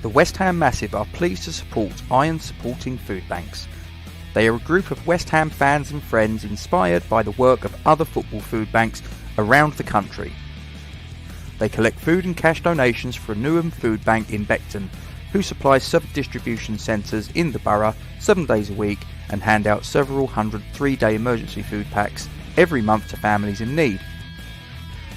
The West Ham Massive are pleased to support Iron Supporting Food Banks. They are a group of West Ham fans and friends inspired by the work of other football food banks around the country. They collect food and cash donations for a Newham food bank in Beckton, who supplies 7 distribution centres in the borough 7 days a week and hand out several hundred 3-day emergency food packs every month to families in need.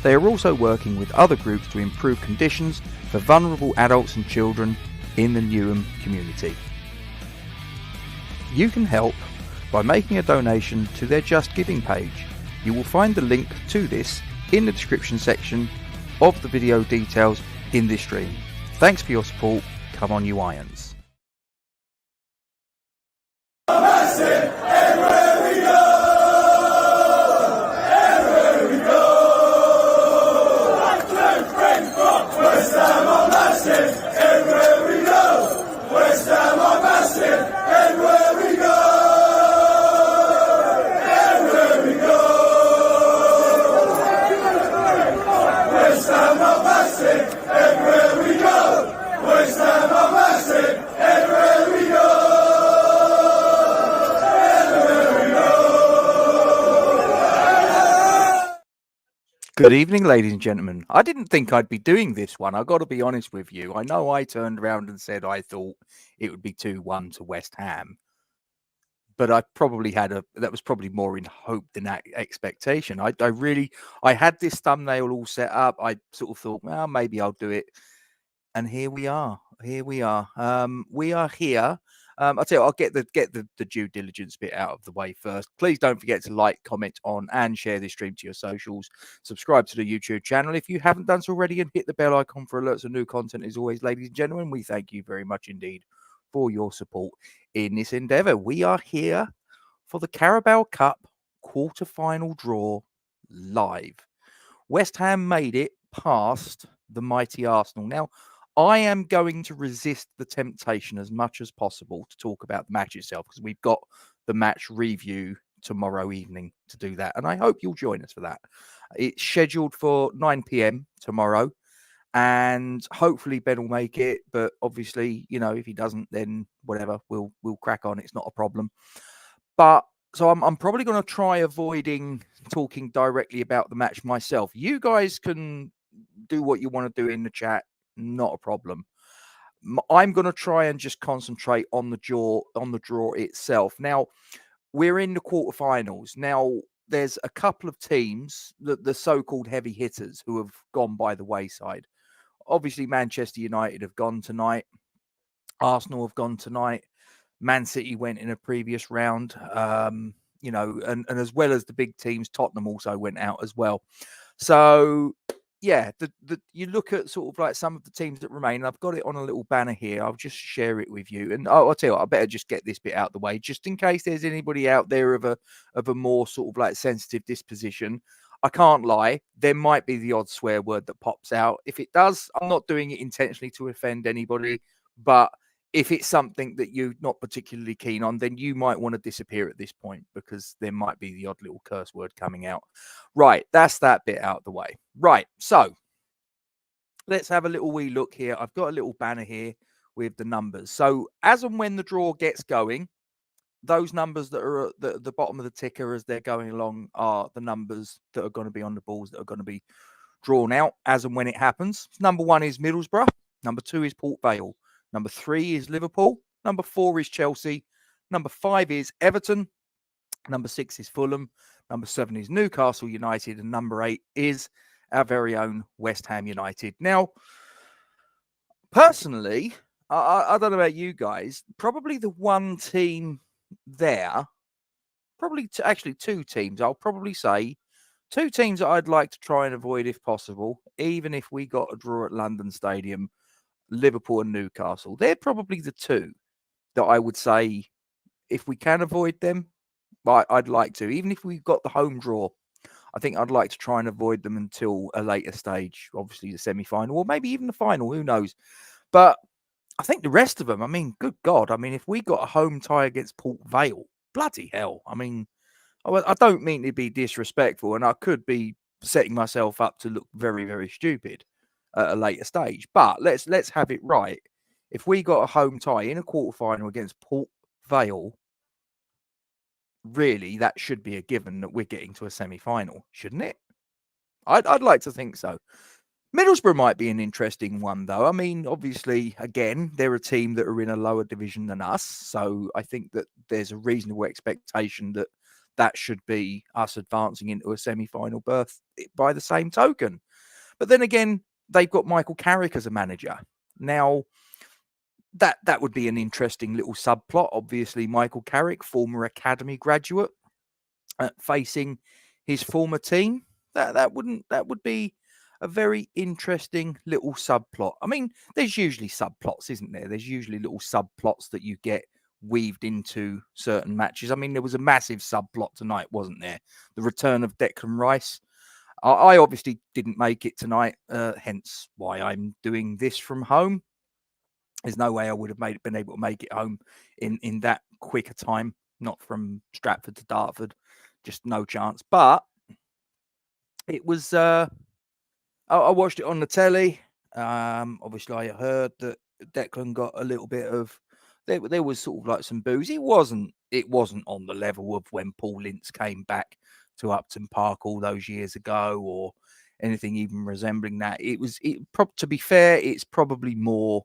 They are also working with other groups to improve conditions for vulnerable adults and children in the Newham community. You can help by making a donation to their Just Giving page. You will find the link to this in the description section of the video details in this stream. Thanks for your support. Come on, you Irons. Good evening, ladies and gentlemen. I didn't think I'd be doing this one. I've got to be honest with you. I know I turned around and said I thought it would be 2-1 to West Ham. But I probably had that was probably more in hope than expectation. I had this thumbnail all set up. I sort of thought, well, maybe I'll do it. And here we are. We are here. I'll tell you, I'll get the due diligence bit out of the way first. Please don't forget to like, comment on, and share this stream to your socials. Subscribe to the YouTube channel if you haven't done so already, and hit the bell icon for alerts of new content. As always, ladies and gentlemen, we thank you very much indeed for your support in this endeavour. We are here for the Carabao Cup quarter-final draw live. West Ham made it past the mighty Arsenal. Now, I am going to resist the temptation as much as possible to talk about the match itself, because we've got the match review tomorrow evening to do that. And I hope you'll join us for that. It's scheduled for 9 p.m. tomorrow. And hopefully Ben will make it. But obviously, you know, if he doesn't, then whatever, we'll crack on. It's not a problem. But so I'm probably going to try avoiding talking directly about the match myself. You guys can do what you want to do in the chat. Not a problem. I'm going to try and just concentrate on the draw itself. Now, we're in the quarterfinals. Now, there's a couple of teams, the so-called heavy hitters, who have gone by the wayside. Obviously, Manchester United have gone tonight. Arsenal have gone tonight. Man City went in a previous round. You know, and as well as the big teams, Tottenham also went out as well. So yeah, you look at sort of like some of the teams that remain. I've got it on a little banner here. I'll just share it with you. And I'll tell you what, I better just get this bit out the way, just in case there's anybody out there of a more sort of like sensitive disposition. I can't lie. There might be the odd swear word that pops out. If it does, I'm not doing it intentionally to offend anybody. But if it's something that you're not particularly keen on, then you might want to disappear at this point, because there might be the odd little curse word coming out. Right, that's that bit out of the way. Right, so let's have a little wee look here. I've got a little banner here with the numbers. So as and when the draw gets going, those numbers that are at the bottom of the ticker as they're going along are the numbers that are going to be on the balls that are going to be drawn out as and when it happens. Number 1 is Middlesbrough. Number 2 is Port Vale. Number 3 is Liverpool. Number 4 is Chelsea. Number 5 is Everton. Number 6 is Fulham. Number 7 is Newcastle United. And number 8 is our very own West Ham United. Now, personally, I don't know about you guys, probably the one team there, probably actually 2 teams, I'll probably say 2 teams that I'd like to try and avoid if possible, even if we got a draw at London Stadium. Liverpool and Newcastle. They're probably the 2 that I would say, if we can avoid them, I'd like to. Even if we've got the home draw, I think I'd like to try and avoid them until a later stage, obviously the semi-final, or maybe even the final, who knows. But I think the rest of them, I mean, good God, I mean, if we got a home tie against Port Vale, bloody hell. I mean, I don't mean to be disrespectful, and I could be setting myself up to look very, very stupid at a later stage. But let's have it right. if we got a home tie in a quarterfinal against Port Vale, really that should be a given that we're getting to a semi-final, shouldn't it? I'd like to think so. Middlesbrough might be an interesting one, though. I mean, obviously, again, they're a team that are in a lower division than us. So I think that there's a reasonable expectation that that should be us advancing into a semi-final berth by the same token. But then again, they've got Michael Carrick as a manager. Now, that would be an interesting little subplot. Obviously, Michael Carrick, former academy graduate, facing his former team. That would be a very interesting little subplot. I mean, there's usually subplots, isn't there? There's usually little subplots that you get weaved into certain matches. I mean, there was a massive subplot tonight, wasn't there? The return of Declan Rice. I obviously didn't make it tonight, hence why I'm doing this from home. There's no way I would have been able to make it home in that quick a time. Not from Stratford to Dartford, just no chance. But it was. I watched it on the telly. Obviously, I heard that Declan got a little bit of. There was sort of like some booze. It wasn't on the level of when Paul Ince came back to Upton Park all those years ago, or anything even resembling that. To be fair, it's probably more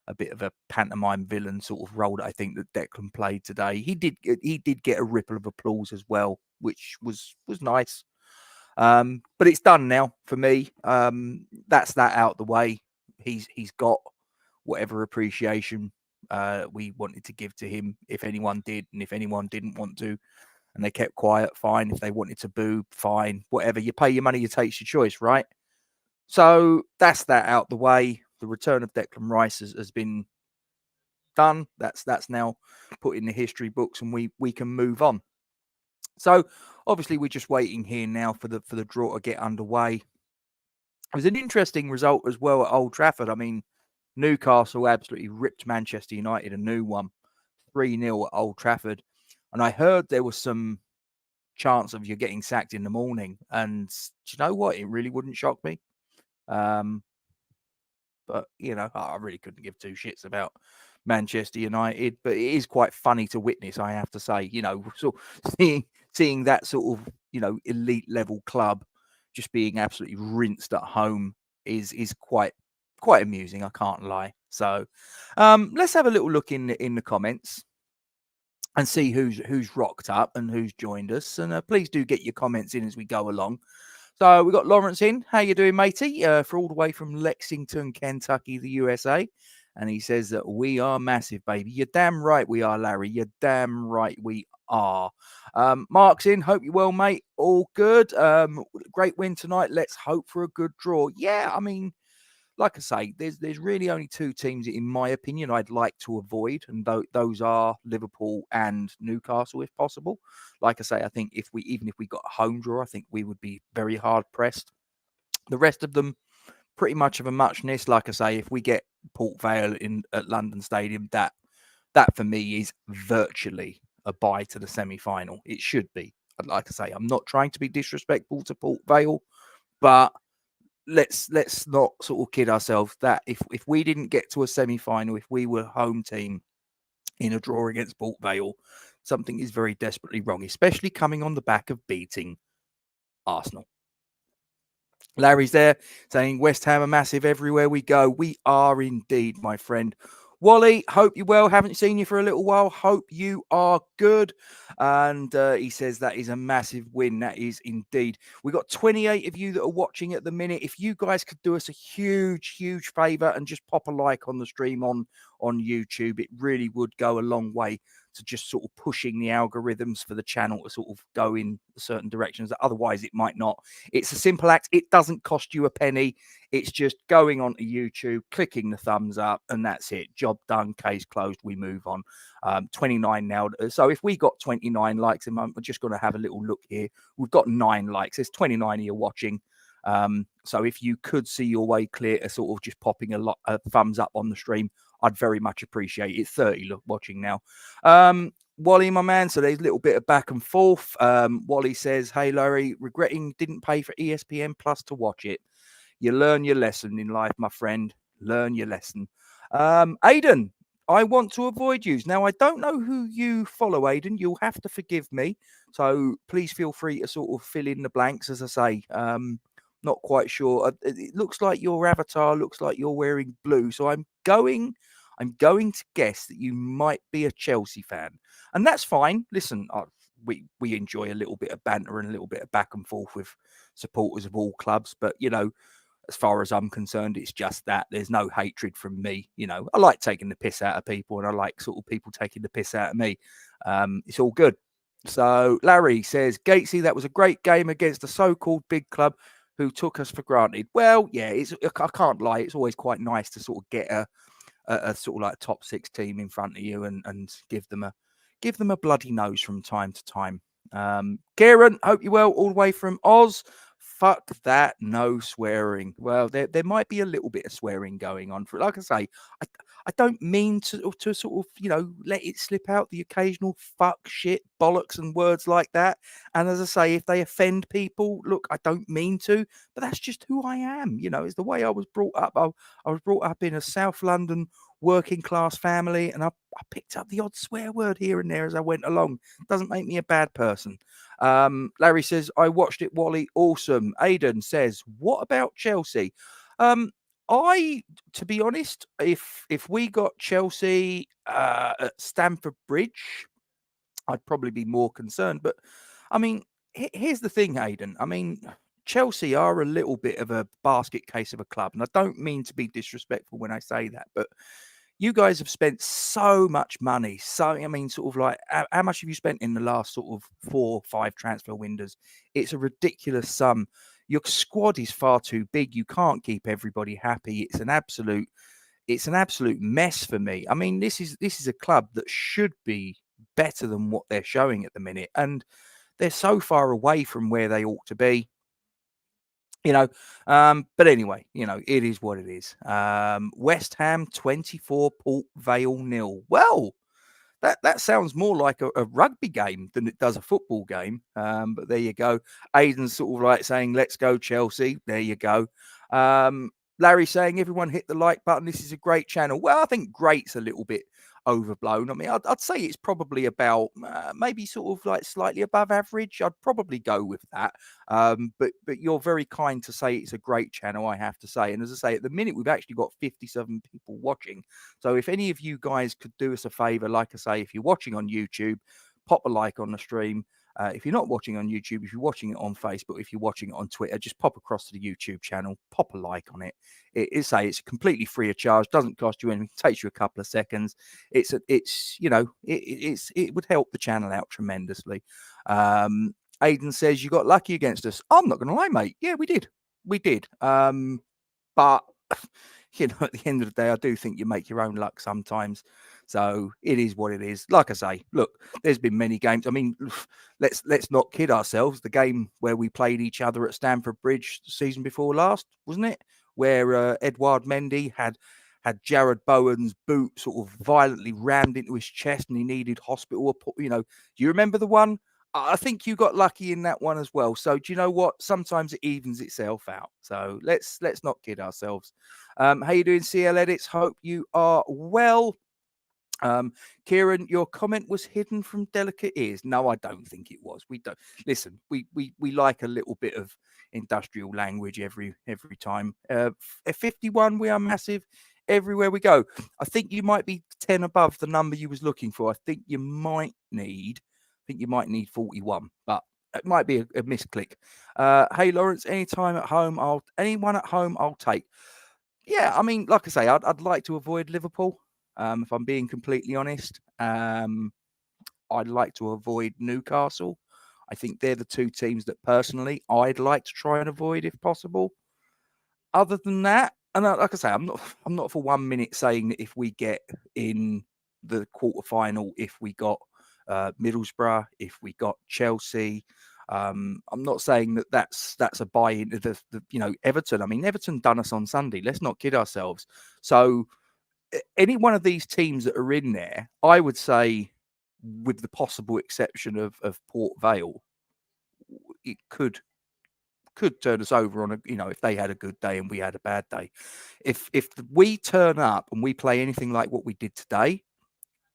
a bit of a pantomime villain sort of role that I think that Declan played today. He did get a ripple of applause as well, which was nice. But it's done now for me. That's that out the way. He's got whatever appreciation we wanted to give to him, if anyone did, and if anyone didn't want to, and they kept quiet, fine. If they wanted to boo, fine. Whatever. You pay your money, you take your choice, right? So that's that out the way. The return of Declan Rice has been done. That's now put in the history books, and we can move on. So obviously we're just waiting here now for the draw to get underway. It was an interesting result as well at Old Trafford. I mean, Newcastle absolutely ripped Manchester United a new one, 3-0 at Old Trafford. And I heard there was some chance of you getting sacked in the morning. And do you know what? It really wouldn't shock me. But, I really couldn't give two shits about Manchester United. But it is quite funny to witness, I have to say. So seeing that sort of, elite level club just being absolutely rinsed at home is quite amusing, I can't lie. So let's have a little look in the comments and see who's rocked up and who's joined us. And please do get your comments in as we go along. So we've got Lawrence in. How you doing, matey? For all the way from Lexington, Kentucky, the USA. And he says that we are massive, baby. You're damn right we are, Larry. You're damn right we are. Mark's in. Hope you're well, mate. All good. Great win tonight. Let's hope for a good draw. Yeah, I mean, like I say, there's really only two teams, in my opinion, I'd like to avoid, and those are Liverpool and Newcastle, if possible. Like I say, I think even if we got a home draw, I think we would be very hard pressed. The rest of them, pretty much of a muchness. Like I say, if we get Port Vale at London Stadium, that for me is virtually a bye to the semi-final. It should be. Like I say, I'm not trying to be disrespectful to Port Vale, but let's not sort of kid ourselves that if we didn't get to a semi-final, if we were home team in a draw against Port Vale, something is very desperately wrong, especially coming on the back of beating Arsenal. Larry's there saying West Ham are massive everywhere we go. We are indeed, my friend. Wally, hope you're well. Haven't seen you for a little while. Hope you are good. And he says that is a massive win. That is indeed. We got 28 of you that are watching at the minute. If you guys could do us a huge, huge favor and just pop a like on the stream on YouTube, it really would go a long way to just sort of pushing the algorithms for the channel to sort of go in certain directions that otherwise it might not. It's a simple act. It doesn't cost you a penny. It's just going onto YouTube, clicking the thumbs up, and that's it. Job done, case closed, we move on. 29 now. So if we got 29 likes, and I'm just going to have a little look here. We've got 9 likes. There's 29 of you watching. So if you could see your way clear to sort of just popping a thumbs up on the stream, I'd very much appreciate it. 30 watching now. Wally, my man, so there's a little bit of back and forth. Wally says, hey, Larry, regretting didn't pay for ESPN Plus to watch it. You learn your lesson in life, my friend. Learn your lesson. Aidan, I want to avoid yous. Now, I don't know who you follow, Aidan. You'll have to forgive me. So please feel free to sort of fill in the blanks, as I say. Not quite sure. It looks like your avatar looks like you're wearing blue. So I'm going to guess that you might be a Chelsea fan. And that's fine. Listen, we enjoy a little bit of banter and a little bit of back and forth with supporters of all clubs. But, as far as I'm concerned, it's just that there's no hatred from me. I like taking the piss out of people and I like sort of people taking the piss out of me. It's all good. So Larry says, Gatesy, that was a great game against a so-called big club who took us for granted. Well, yeah, I can't lie. It's always quite nice to sort of get a sort of like top six team in front of you and give them a bloody nose from time to time. Kieran, hope you're well, all the way from Oz. Fuck that, no swearing. Well, there might be a little bit of swearing going on. For like I say, I don't mean to sort of let it slip out, the occasional fuck, shit, bollocks, and words like that. And as I say, if they offend people, look, I don't mean to, but that's just who I am. It's the way I was brought up. I was brought up in a South London working class family, and I picked up the odd swear word here and there as I went along. Doesn't make me a bad person. Larry says, I watched it, Wally. Awesome. Aidan says, what about Chelsea? To be honest, if we got Chelsea at Stamford Bridge, I'd probably be more concerned. But I mean, here's the thing, Aidan. I mean, Chelsea are a little bit of a basket case of a club, and I don't mean to be disrespectful when I say that, but you guys have spent so much money. So, I mean, sort of like, how much have you spent in the last sort of 4 or 5 transfer windows? It's a ridiculous sum. Your squad is far too big. You can't keep everybody happy. It's an absolute mess for me. I mean, this is a club that should be better than what they're showing at the minute, and they're so far away from where they ought to be. But anyway, it is what it is. West Ham 24, Port Vale 0. Well, that sounds more like a rugby game than it does a football game. But there you go. Aidan's sort of like saying, let's go Chelsea. There you go. Larry saying, everyone hit the like button. This is a great channel. Well, I think great's a little bit overblown. I mean, I'd say it's probably about maybe sort of like slightly above average. I'd probably go with that. But you're very kind to say it's a great channel, I have to say. And as I say, at the minute, we've actually got 57 people watching. So if any of you guys could do us a favor, like I say, if you're watching on YouTube, pop a like on the stream. If you're not watching on YouTube, if you're watching it on Facebook, if you're watching it on Twitter, just pop across to the YouTube channel, pop a like on it. It's completely free of charge, doesn't cost you anything, takes you a couple of seconds. It would help the channel out tremendously. Aidan says you got lucky against us. I'm not going to lie, mate. Yeah, we did. But at the end of the day, I do think you make your own luck sometimes. So it is what it is. Like I say, look, there's been many games. I mean, let's not kid ourselves. The game where we played each other at Stamford Bridge the season before last, wasn't it? Where Edouard Mendy had Jared Bowen's boot sort of violently rammed into his chest and he needed hospital. Do you remember the one? I think you got lucky in that one as well. So do you know what? Sometimes it evens itself out. So let's not kid ourselves. How you doing, CL Edits? Hope you are well. Kieran, your comment was hidden from delicate ears. No, I don't think it was. We don't listen. We like a little bit of industrial language every time. 51, we are massive everywhere we go. I think you might be 10 above the number you was looking for. I think you might need 41, but it might be a misclick. Hey Lawrence, anyone at home I'll take. Yeah, I mean, like I say, I'd like to avoid Liverpool. If I'm being completely honest, I'd like to avoid Newcastle. I think they're the two teams that personally I'd like to try and avoid if possible. Other than that, and like I say, I'm not for 1 minute saying that if we get in the quarterfinal, if we got Middlesbrough, if we got Chelsea, I'm not saying that that's a buy into the Everton. I mean, Everton done us on Sunday. Let's not kid ourselves. So any one of these teams that are in there, I would say, with the possible exception of Port Vale, it could could turn us over on if they had a good day and we had a bad day. If we turn up and we play anything like what we did today,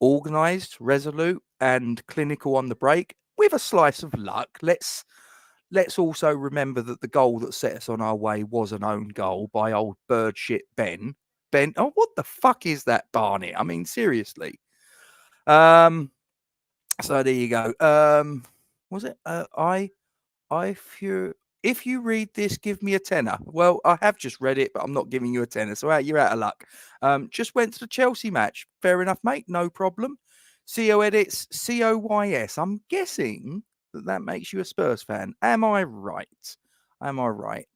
organised, resolute, and clinical on the break, with a slice of luck, let's also remember that the goal that set us on our way was an own goal by old bird shit Ben. Oh, what the fuck is that, Barney? I mean, seriously. So there you go. Was it? If you read this, give me a tenner. Well, I have just read it, but I'm not giving you a tenner. So you're out of luck. Just went to the Chelsea match. Fair enough, mate. No problem. CO edits, COYS. I'm guessing that makes you a Spurs fan. Am I right?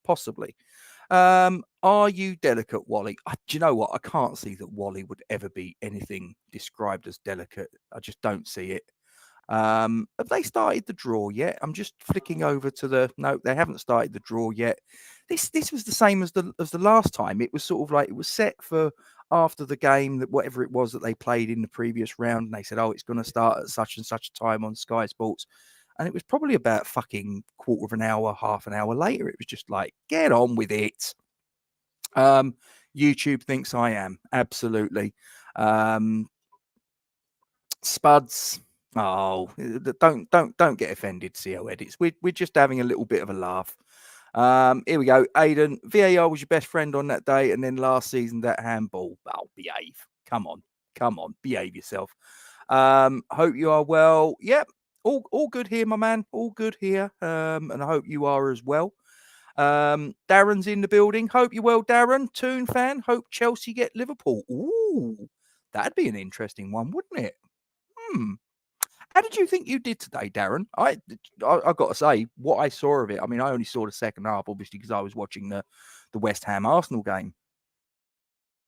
Possibly. Are you delicate, Wally? Do you know what? I can't see that Wally would ever be anything described as delicate. I just don't see it. Have they started the draw yet? I'm just flicking over to no, they haven't started the draw yet. This was the same as the last time. It was sort of like it was set for after the game, that whatever it was that they played in the previous round, and they said, oh, it's going to start at such and such a time on Sky Sports. And it was probably about fucking quarter of an hour, half an hour later. It was just like, get on with it. YouTube thinks I am. Absolutely. Spuds. Oh, don't get offended, CO edits. We're just having a little bit of a laugh. Here we go. Aidan, VAR was your best friend on that day, and then last season that handball. Oh, behave. Come on. Behave yourself. Hope you are well. Yep. All good here, my man. All good here. And I hope you are as well. Darren's in the building. Hope you're well, Darren. Toon fan. Hope Chelsea get Liverpool. Ooh, that'd be an interesting one, wouldn't it? How did you think you did today, Darren? I got to say, what I saw of it, I mean, I only saw the second half, obviously, because I was watching the West Ham Arsenal game.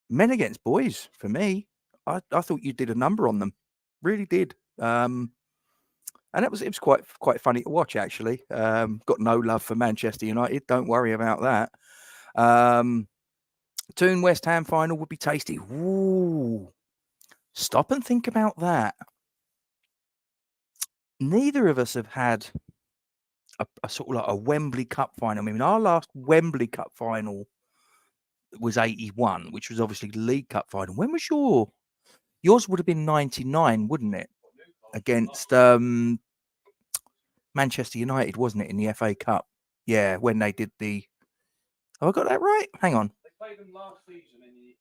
Men against boys, for me. I thought you did a number on them. Really did. And it was quite funny to watch, actually. Got no love for Manchester United. Don't worry about that. Toon West Ham final would be tasty. Ooh. Stop and think about that. Neither of us have had a sort of like a Wembley Cup final. I mean, our last Wembley Cup final was 81, which was obviously the League Cup final. When was yours? Would have been 99, wouldn't it? Against Manchester United, wasn't it, in the FA Cup? Yeah, when they did the... Have I got that right? Hang on. They played them last season in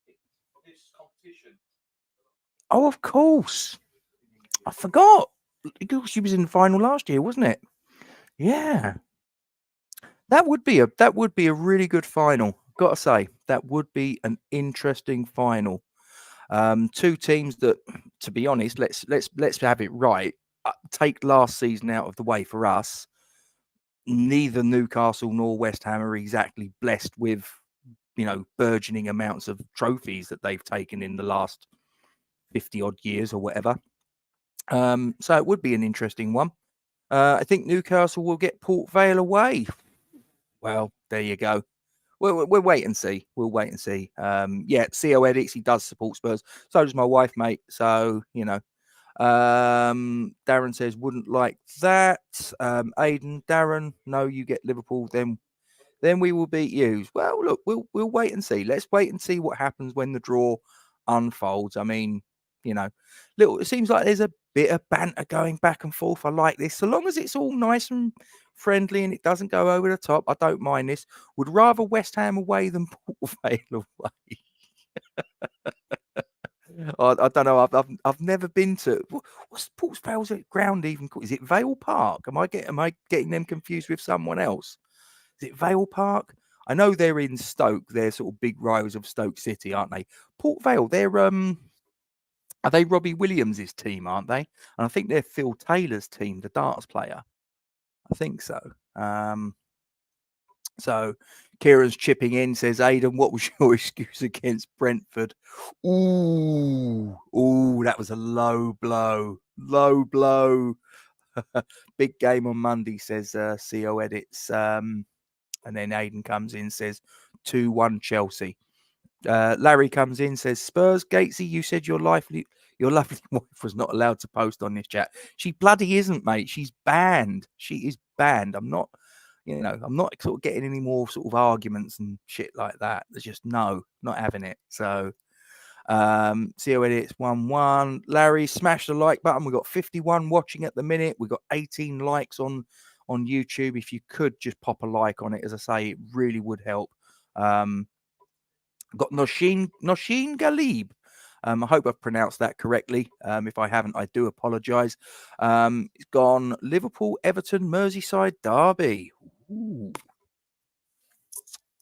this competition. Oh, of course. I forgot. She was in the final last year, wasn't it? Yeah. That would be a really good final. Got to say, that would be an interesting final. Two teams that, to be honest, let's have it right. Take last season out of the way for us. Neither Newcastle nor West Ham are exactly blessed with, burgeoning amounts of trophies that they've taken in the last 50 odd years or whatever. So it would be an interesting one. I think Newcastle will get Port Vale away. Well, there you go. We'll wait and see. We'll wait and see. Yeah, CO edits. He does support Spurs. So does my wife, mate. So, Darren says, wouldn't like that. Aidan, Darren, no, you get Liverpool, then we will beat you. Well, look, we'll wait and see. Let's wait and see what happens when the draw unfolds. I mean, it seems like there's a bit of banter going back and forth. I like this. So long as it's all nice and friendly and it doesn't go over the top, I don't mind this. Would rather West Ham away than Port Vale away. I don't know. I've never been to. What's Port Vale's ground even called? Is it Vale Park? Am I getting them confused with someone else? Is it Vale Park? I know they're in Stoke. They're sort of big rivals of Stoke City, aren't they? Port Vale. They're are they Robbie Williams' team, aren't they? And I think they're Phil Taylor's team, the darts player. I think so. So Kieran's chipping in, says, Aidan, what was your excuse against Brentford? Ooh, that was a low blow. Big game on Monday, says CO edits. And then Aidan comes in, says 2-1 Chelsea. Larry comes in, says, Spurs, Gatesy, you said your lovely wife was not allowed to post on this chat. She bloody isn't, mate. She's banned. She is banned. I'm not, You know, I'm not sort of getting any more sort of arguments and shit like that. There's just no, not having it. So, CEO edits 1-1. Larry, smash the like button. We've got 51 watching at the minute. We've got 18 likes on YouTube. If you could just pop a like on it, as I say, it really would help. Got Noshin Galib. I hope I've pronounced that correctly. If I haven't, I do apologise. It's gone Liverpool, Everton, Merseyside derby. Ooh,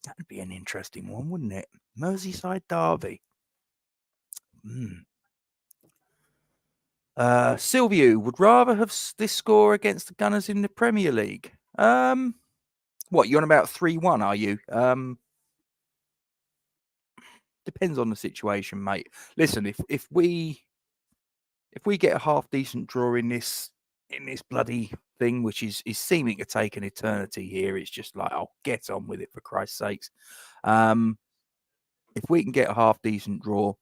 that'd be an interesting one, wouldn't it? Merseyside derby. Silvio would rather have this score against the Gunners in the Premier League. What, you're on about 3-1, are you? Depends on the situation, mate. Listen, if we get a half decent draw in this bloody thing, which is seeming to take an eternity here, it's just like, I'll get on with it for Christ's sakes. If we can get a half decent draw,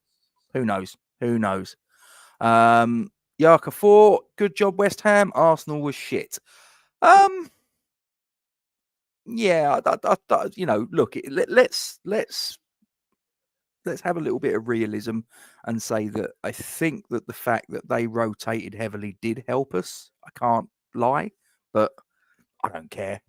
who knows? Who knows? Yaka 4, good job, West Ham. Arsenal was shit. Yeah, you know, look, let's have a little bit of realism and say that I think that the fact that they rotated heavily did help us. I can't lie, but I don't care.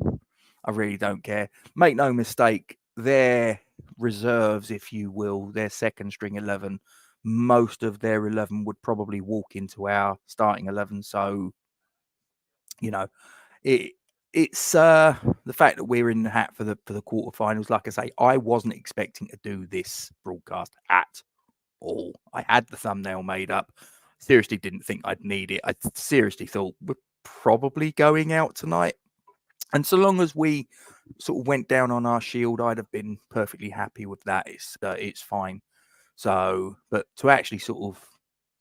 I really don't care. Make no mistake, their reserves, if you will, their second string 11, most of their 11 would probably walk into our starting 11. So, you know, it's the fact that we're in the hat for the quarterfinals. Like I say, I wasn't expecting to do this broadcast at all. I had the thumbnail made up. Seriously didn't think I'd need it. I seriously thought we're probably going out tonight. And so long as we sort of went down on our shield, I'd have been perfectly happy with that. It's fine. So, but to actually sort of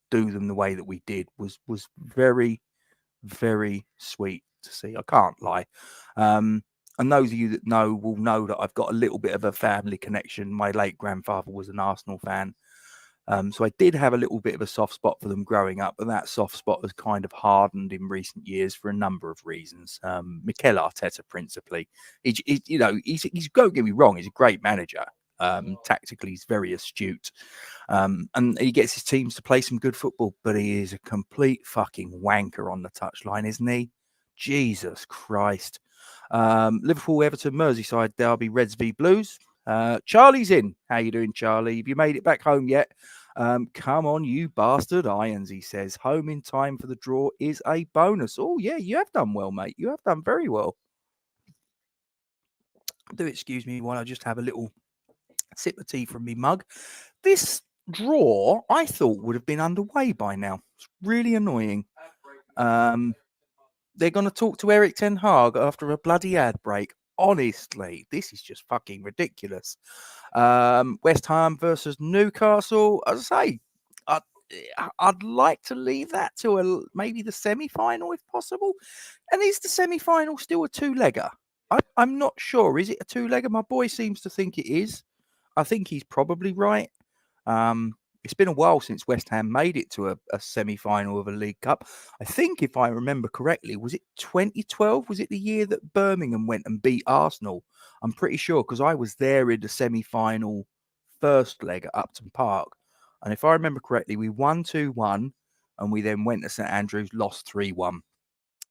do them the way that we did was very, very sweet to see. I can't lie. And those of you that know will know that I've got a little bit of a family connection. My late grandfather was an Arsenal fan. So I did have a little bit of a soft spot for them growing up, but that soft spot has kind of hardened in recent years for a number of reasons. Mikel Arteta, principally, he's don't get me wrong, he's a great manager. Tactically, he's very astute, and he gets his teams to play some good football. But he is a complete fucking wanker on the touchline, isn't he? Jesus Christ! Liverpool, Everton, Merseyside derby, Reds v Blues. Charlie's in. How you doing, Charlie? Have you made it back home yet? Come on, you bastard irons, he says. Home in time for the draw is a bonus. Oh, yeah, you have done well, mate. You have done very well. Do excuse me while I just have a little sip of tea from me mug. This draw, I thought, would have been underway by now. It's really annoying. They're going to talk to Eric Ten Hag after a bloody ad break. Honestly, this is just fucking ridiculous. West Ham versus Newcastle. As I say, I'd like to leave that to maybe the semi-final if possible. And is the semi-final still a two-legger? I'm not sure. Is it a two-legger? My boy seems to think it is. I think he's probably right. It's been a while since West Ham made it to a semi-final of a League Cup. I think, if I remember correctly, was it 2012? Was it the year that Birmingham went and beat Arsenal? I'm pretty sure, because I was there in the semi-final first leg at Upton Park. And if I remember correctly, we won 2-1, and we then went to St Andrews, lost 3-1.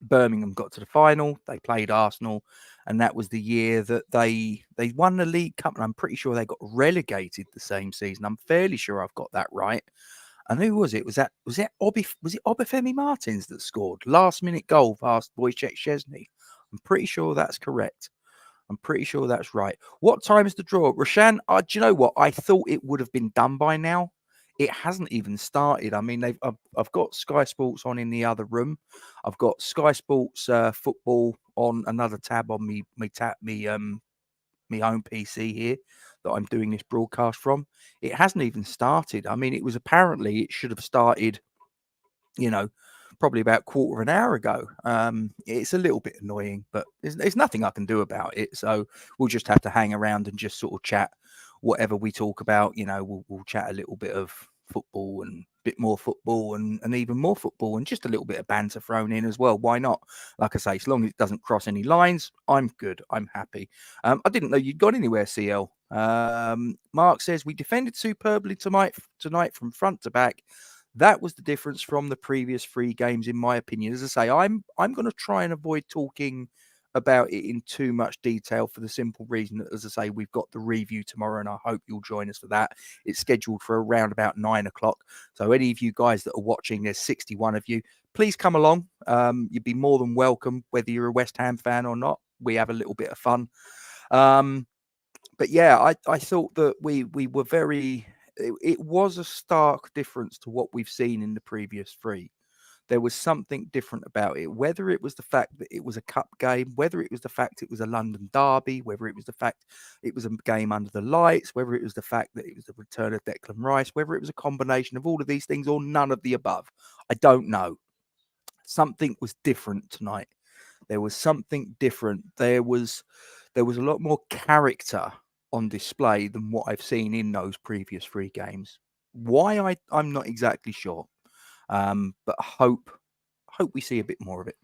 Birmingham got to the final. They played Arsenal, and that was the year that they won the League Cup. And I'm pretty sure they got relegated the same season. I'm fairly sure I've got that right. And who was it? Was it Obafemi Martins that scored last minute goal past Wojciech Szczesny? I'm pretty sure that's correct. I'm pretty sure that's right. What time is the draw, Roshan? Do you know what? I thought it would have been done by now. It hasn't even started. I mean, I've got Sky Sports on in the other room. I've got Sky Sports football on another tab on me home PC here that I'm doing this broadcast from. It hasn't even started. I mean, it should have started, probably about quarter of an hour ago. It's a little bit annoying, but there's nothing I can do about it. So we'll just have to hang around and just sort of chat whatever we talk about. We'll chat a little bit of football and bit more football and even more football and just a little bit of banter thrown in as well. Why not? Like I say, as long as it doesn't cross any lines, I'm good. I'm happy. I didn't know you'd gone anywhere, CL. Mark says we defended superbly tonight from front to back. That was the difference from the previous 3 games, in my opinion. As I say, I'm going to try and avoid talking about it in too much detail for the simple reason that, as I say, we've got the review tomorrow, and I hope you'll join us for that. It's scheduled for around about 9 o'clock. So any of you guys that are watching, there's 61 of you, please come along. You'd be more than welcome, whether you're a West Ham fan or not. We have a little bit of fun. But yeah, I thought that we were very... It was a stark difference to what we've seen in the previous 3. There was something different about it, whether it was the fact that it was a cup game, whether it was the fact it was a London derby, whether it was the fact it was a game under the lights, whether it was the fact that it was the return of Declan Rice, whether it was a combination of all of these things or none of the above. I don't know. Something was different tonight. There was something different. There was a lot more character on display than what I've seen in those previous 3 games. Why, I'm not exactly sure. But hope we see a bit more of it.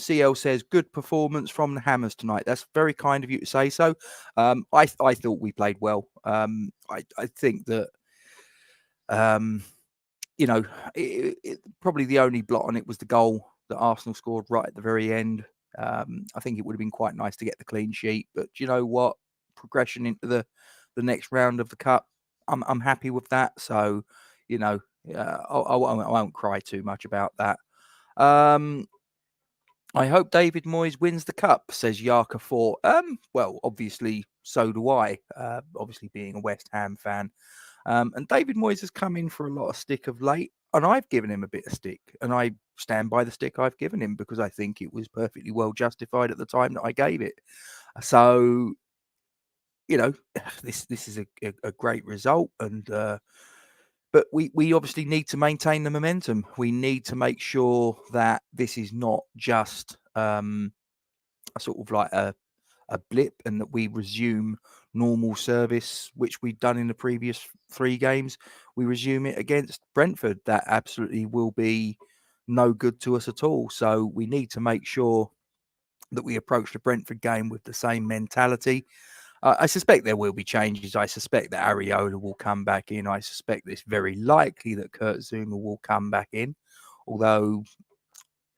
CL says, good performance from the Hammers tonight. That's very kind of you to say so. I thought we played well. I think that, probably the only blot on it was the goal that Arsenal scored right at the very end. I think it would have been quite nice to get the clean sheet, but you know what? Progression into the next round of the cup, I'm happy with that. So, I won't cry too much about that. I hope David Moyes wins the cup, says Yarka 4. Well, obviously, so do I. Obviously, being a West Ham fan. And David Moyes has come in for a lot of stick of late, and I've given him a bit of stick, and I stand by the stick I've given him because I think it was perfectly well justified at the time that I gave it. So, this is a great result, and but we obviously need to maintain the momentum. We need to make sure that this is not just a sort of like a blip, and that we resume normal service, which we've done in the previous 3 games. We resume it against Brentford. That absolutely will be no good to us at all. So we need to make sure that we approach the Brentford game with the same mentality. I suspect there will be changes. I suspect that Areola will come back in. I suspect it's very likely that Kurt Zuma will come back in, although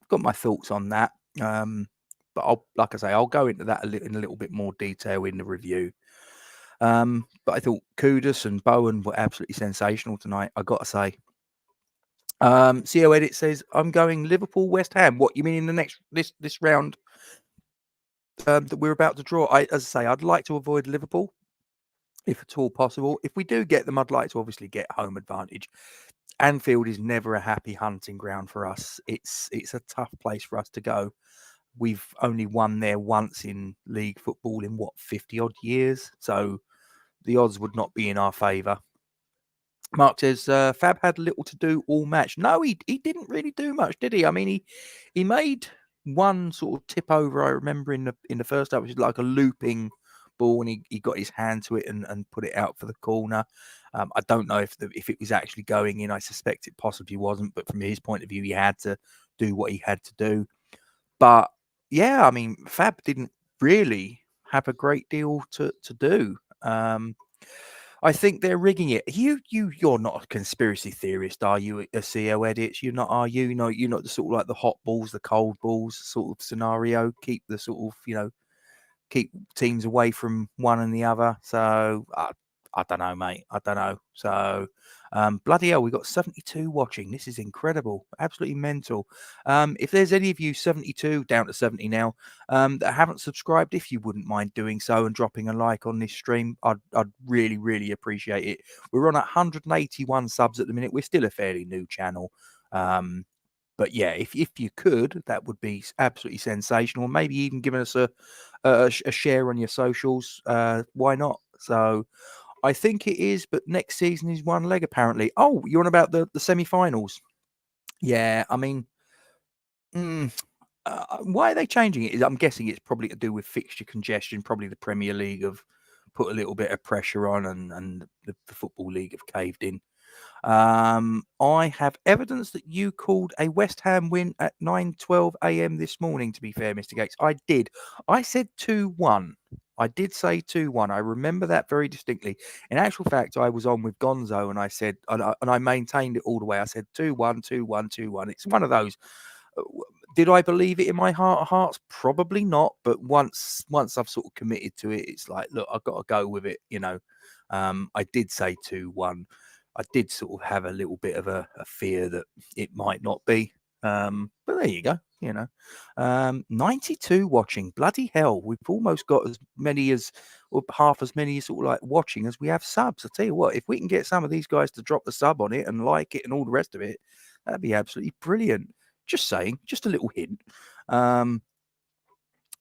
I've got my thoughts on that. But like I say, I'll go into that in a little bit more detail in the review. But I thought Kudus and Bowen were absolutely sensational tonight, I got to say. CO Edit says, I'm going Liverpool, West Ham. What, you mean in the next this round that we're about to draw? As I say, I'd like to avoid Liverpool, if at all possible. If we do get them, I'd like to obviously get home advantage. Anfield is never a happy hunting ground for us. It's a tough place for us to go. We've only won there once in league football in 50 odd years. So the odds would not be in our favour. Mark says, Fab had little to do all match. No, he didn't really do much, did he? I mean, he made one sort of tip over, I remember, in the first half, which is like a looping ball, and he got his hand to it and put it out for the corner. I don't know if it was actually going in. I suspect it possibly wasn't, but from his point of view, he had to do what he had to do. But yeah, I mean, Fab didn't really have a great deal to do. I think they're rigging it. You're not a conspiracy theorist, are you? A CEO edits, you're not, are you? You're not the sort of like the hot balls, the cold balls sort of scenario. Keep the sort of keep teams away from one and the other. So I don't know, mate. I don't know. So bloody hell, we got 72 watching. This is incredible, absolutely mental. If there's any of you 72 down to 70 now that haven't subscribed, if you wouldn't mind doing so and dropping a like on this stream, I'd really, really appreciate it. We're on 181 subs at the minute. We're still a fairly new channel. But yeah, if you could, that would be absolutely sensational. Maybe even giving us a share on your socials. Why not? So I think it is, but next season is one leg apparently. Oh, you're on about the semi-finals. Yeah, I mean, why are they changing it? I'm guessing it's probably to do with fixture congestion. Probably the Premier League have put a little bit of pressure on, and the Football League have caved in. I have evidence that you called a West Ham win at 9:12 a.m. this morning, to be fair, Mr. Gates. I did. I said 2-1. I did say 2-1. I remember that very distinctly. In actual fact, I was on with Gonzo and I said, and I maintained it all the way. I said 2-1, 2-1, 2-1. It's one of those. Did I believe it in my heart of hearts? Probably not. But once I've sort of committed to it, it's like, look, I've got to go with it. I did say 2-1. I did sort of have a little bit of a fear that it might not be. But there you go. 92 watching. Bloody hell. We've almost got as many as, or half as many sort of like watching as we have subs. I tell you what, if we can get some of these guys to drop the sub on it and like it and all the rest of it, that'd be absolutely brilliant. Just saying, just a little hint.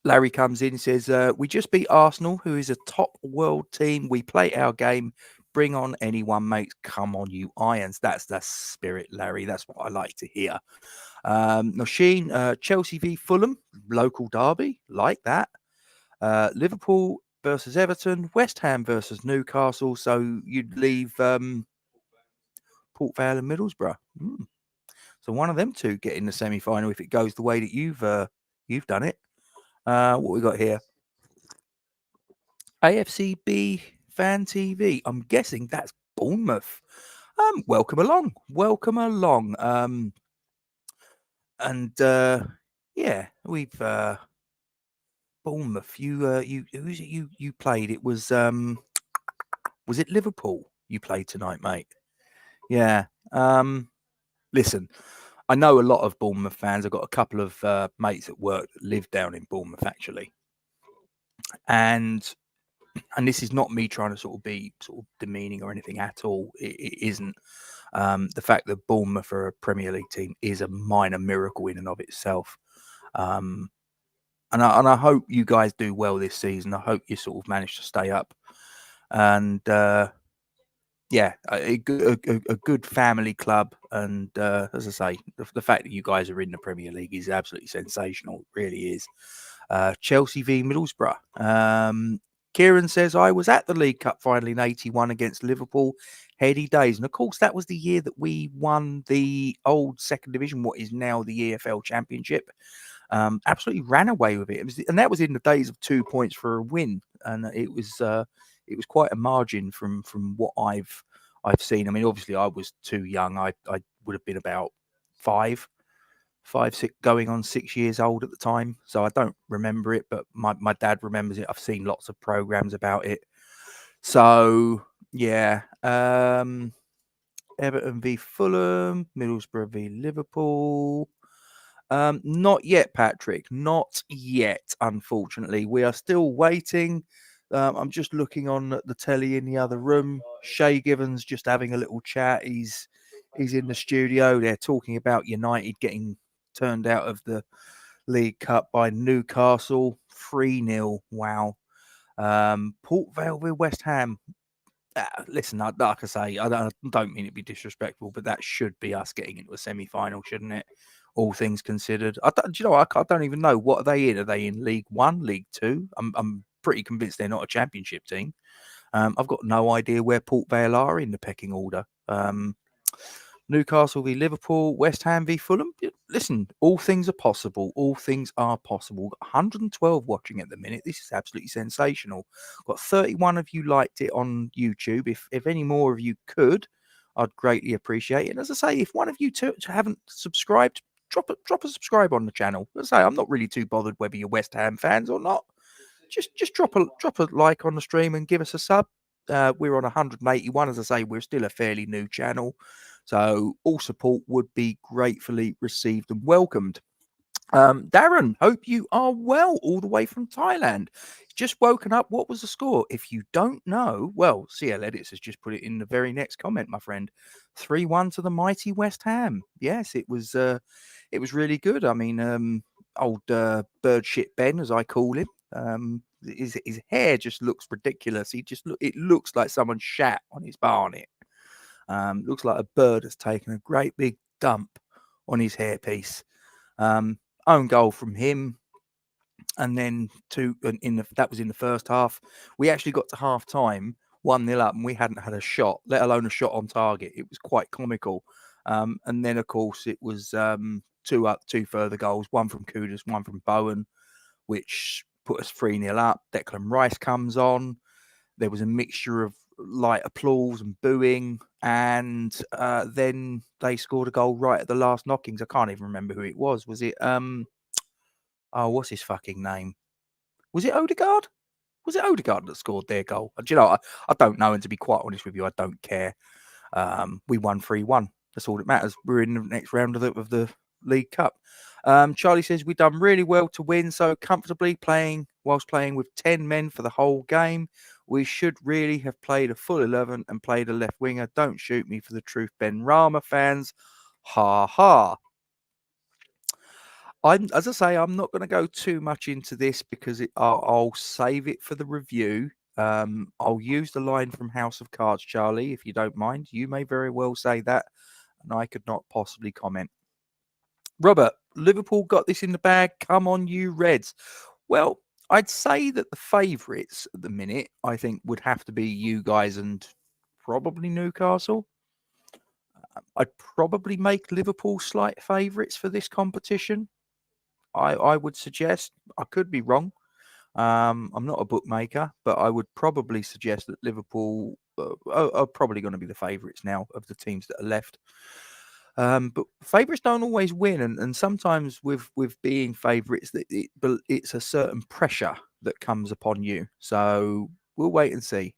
Larry comes in and says, we just beat Arsenal, who is a top world team. We play our game. Bring on anyone, mate. Come on, you Irons. That's the spirit, Larry. That's what I like to hear. Nosheen, Chelsea v Fulham, local derby. Like that. Liverpool versus Everton. West Ham versus Newcastle. So you'd leave Port Vale and Middlesbrough. So one of them two get in the semi-final if it goes the way that you've done it. What we got here? AFCB Fan TV. I'm guessing that's Bournemouth. Welcome along. Yeah, we've Bournemouth. Who's it you played? It was it Liverpool you played tonight, mate? Yeah. Listen, I know a lot of Bournemouth fans. I've got a couple of mates at work that live down in Bournemouth, actually. And this is not me trying to sort of be sort of demeaning or anything at all. It isn't. The fact that Bournemouth are a Premier League team is a minor miracle in and of itself. And I hope you guys do well this season. I hope you sort of manage to stay up. And yeah, a good family club. And as I say, the fact that you guys are in the Premier League is absolutely sensational. It really is. Chelsea v Middlesbrough. Kieran says, I was at the League Cup final in 81 against Liverpool. Heady days. And of course, that was the year that we won the old second division, what is now the EFL Championship. Absolutely ran away with it. And that was in the days of 2 points for a win. And it was quite a margin from what I've seen. I mean, obviously, I was too young. I would have been about 5, 6, going on 6 years old at the time. So I don't remember it, but my dad remembers it. I've seen lots of programs about it. So yeah, Everton v Fulham, Middlesbrough v Liverpool. Not yet, Patrick. Not yet, unfortunately. We are still waiting. I'm just looking on the telly in the other room. Shay Given's just having a little chat. He's in the studio. They're talking about United getting turned out of the League Cup by Newcastle 3-0. Wow. Port Vale v West Ham. Listen, like I say, I don't mean it to be disrespectful, but that should be us getting into a semi-final, shouldn't it? All things considered. I don't even know. What are they in? Are they in League One, League Two? I'm pretty convinced they're not a championship team. I've got no idea where Port Vale are in the pecking order. Newcastle v Liverpool, West Ham v Fulham. Listen, all things are possible. All things are possible. 112 watching at the minute. This is absolutely sensational. Got 31 of you liked it on YouTube. If any more of you could, I'd greatly appreciate it. And as I say, if one of you two haven't subscribed, drop a subscribe on the channel. As I say, I'm not really too bothered whether you're West Ham fans or not. Just drop a like on the stream and give us a sub. We're on 181. As I say, we're still a fairly new channel. So all support would be gratefully received and welcomed. Darren, hope you are well all the way from Thailand. Just woken up. What was the score? If you don't know, well, CL Edits has just put it in the very next comment, my friend. 3-1 to the mighty West Ham. Yes, it was really good. I mean, old bird shit Ben, as I call him. His hair just looks ridiculous. It looks like someone shat on his barnet. Looks like a bird has taken a great big dump on his hairpiece. Own goal from him, and then that was in the first half. We actually got to half time 1-0 up, and we hadn't had a shot, let alone a shot on target. It was quite comical. And then, of course, it was 2 further goals, one from Kudus, one from Bowen, which put us 3-0 up. Declan Rice comes on. There was a mixture of light applause and booing, and then they scored a goal right at the last knockings. I can't even remember who it was. Was it what's his fucking name? Was it Odegaard? Was it Odegaard that scored their goal? Do you know, I don't know, and to be quite honest with you, I don't care. We won 3-1. That's all that matters. We're in the next round of the League Cup. Charlie says we've done really well to win so comfortably, whilst playing with 10 men for the whole game. We should really have played a full 11 and played a left winger. Don't shoot me for the truth, Ben Rama fans. Ha ha. As I say, I'm not going to go too much into this because I'll save it for the review. I'll use the line from House of Cards, Charlie, if you don't mind. You may very well say that, and I could not possibly comment. Robert, Liverpool got this in the bag. Come on, you Reds. Well, I'd say that the favourites at the minute, I think, would have to be you guys and probably Newcastle. I'd probably make Liverpool slight favourites for this competition. I would suggest. I could be wrong. I'm not a bookmaker, but I would probably suggest that Liverpool are probably going to be the favourites now of the teams that are left. But favourites don't always win, and sometimes with being favourites, it's a certain pressure that comes upon you. So we'll wait and see.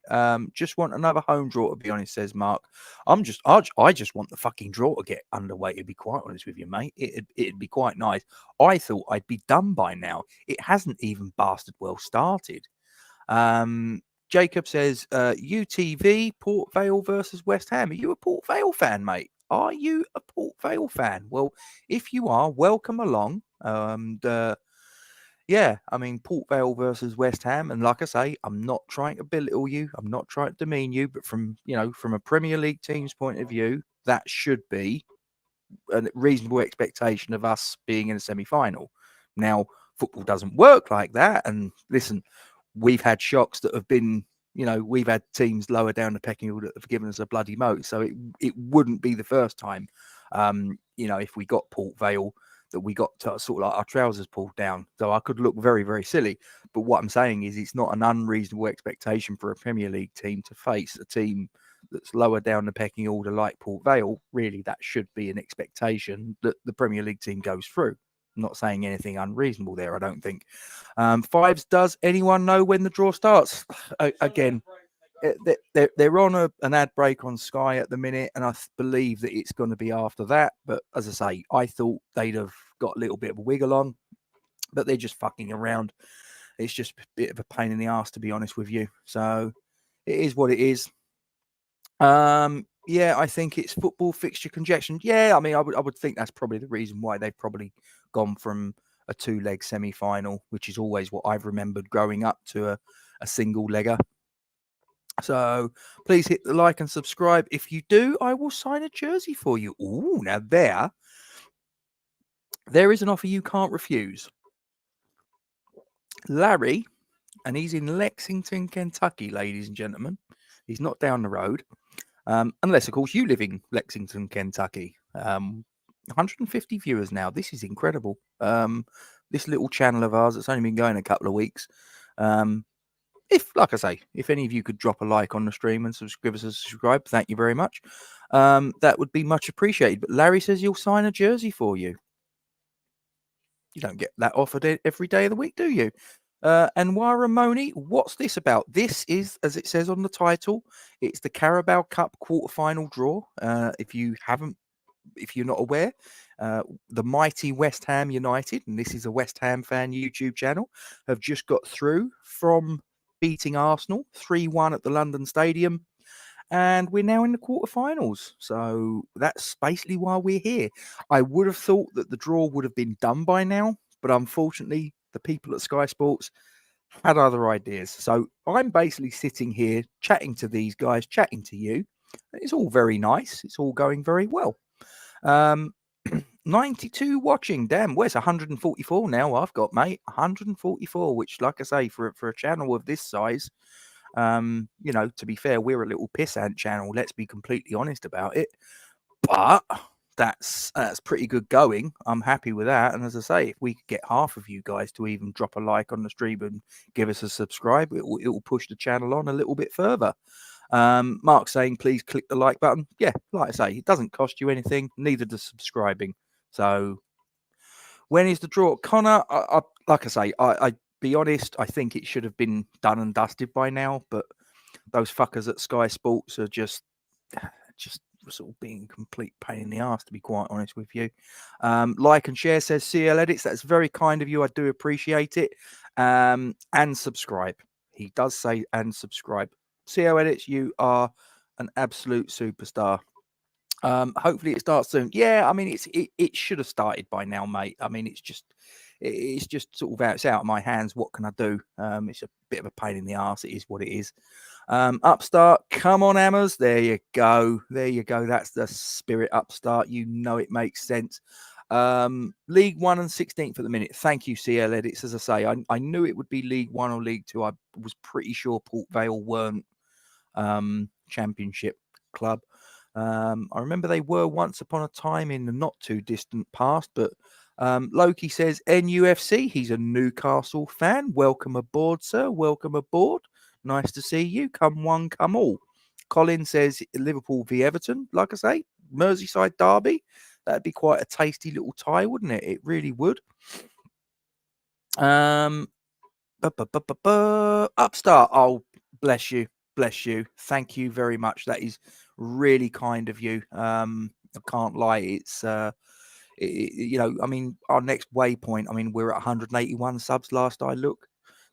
Just want another home draw, to be honest, says Mark. I just want the fucking draw to get underway, to be quite honest with you, mate. It'd be quite nice. I thought I'd be done by now. It hasn't even bastard well started. Jacob says, UTV, Port Vale versus West Ham. Are you a Port Vale fan, mate? Are you a Port Vale fan? Well, if you are, welcome along. Yeah, I mean, Port Vale versus West Ham. And like I say, I'm not trying to belittle you. I'm not trying to demean you. But from a Premier League team's point of view, that should be a reasonable expectation of us being in a semi-final. Now, football doesn't work like that. And listen, we've had shocks that have been, we've had teams lower down the pecking order that have given us a bloody moat. So it wouldn't be the first time, if we got Port Vale, that we got to sort of like our trousers pulled down. So I could look very, very silly. But what I'm saying is it's not an unreasonable expectation for a Premier League team to face a team that's lower down the pecking order like Port Vale. Really, that should be an expectation that the Premier League team goes through. I'm not saying anything unreasonable there, I don't think. Fives, does anyone know when the draw starts? Again, they're on an ad break on Sky at the minute, and I believe that it's going to be after that. But as I say, I thought they'd have got a little bit of a wiggle on, but they're just fucking around. It's just a bit of a pain in the ass, to be honest with you. So it is what it is. Yeah, I think it's football fixture congestion. Yeah, I mean, I would think that's probably the reason why they've probably gone from a 2-leg semi-final, which is always what I've remembered growing up, to a single legger. So please hit the like and subscribe. If you do, I will sign a jersey for you. Ooh, now there is an offer you can't refuse. Larry, and he's in Lexington, Kentucky, ladies and gentlemen. He's not down the road. Unless, of course, you live in Lexington, Kentucky. 150 viewers now. This is incredible. This little channel of ours that's only been going a couple of weeks. Like I say, if any of you could drop a like on the stream and give us a subscribe, thank you very much. That would be much appreciated. But Larry says he'll sign a jersey for you. You don't get that offered every day of the week, do you? And Ramoni, what's this about? This is, as it says on the title, it's the Carabao Cup quarterfinal draw. If you're not aware, the mighty West Ham United, and this is a West Ham fan YouTube channel, have just got through from beating Arsenal 3-1 at the London Stadium. And we're now in the quarterfinals. So that's basically why we're here. I would have thought that the draw would have been done by now, but unfortunately, the people at Sky Sports had other ideas. So I'm basically sitting here chatting to these guys, chatting to you. It's all very nice. It's all going very well. 92 watching. Damn, where's 144 now? I've got, mate, 144, which, like I say, for a channel of this size, To be fair, we're a little pissant channel. Let's be completely honest about it. But that's pretty good going. I'm happy with that. And as I say, if we could get half of you guys to even drop a like on the stream and give us a subscribe, it will push the channel on a little bit further. Mark saying, please click the like button. Yeah, like I say, it doesn't cost you anything, neither does subscribing. So when is the draw? Connor, like I say, I be honest, I think it should have been done and dusted by now, but those fuckers at Sky Sports are just sort of being a complete pain in the ass, to be quite honest with you. Like and share, says CL Edits. That's very kind of you. I do appreciate it. And subscribe. He does say and subscribe. CL Edits, you are an absolute superstar. Hopefully it starts soon. Yeah, I mean it should have started by now, mate. I mean it's just sort of it's out of my hands. What can I do? It's a bit of a pain in the ass. It is what it is. Upstart, come on, Hammers. There you go. There you go. That's the spirit, Upstart. You know it makes sense. League 1 and 16th at the minute. Thank you, CL Edits. As I say, I knew it would be League 1 or League 2. I was pretty sure Port Vale weren't Championship club. I remember they were once upon a time in the not too distant past, but Loki says NUFC. He's a Newcastle fan. Welcome aboard, sir. Welcome aboard. Nice to see you. Come one, come all. Colin says Liverpool v Everton. Like I say, Merseyside derby. That'd be quite a tasty little tie, wouldn't it? It really would. Upstart. Oh, bless you. Bless you. Thank you very much. That is really kind of you. I can't lie. It's, I mean, our next waypoint, I mean, we're at 181 subs last I looked.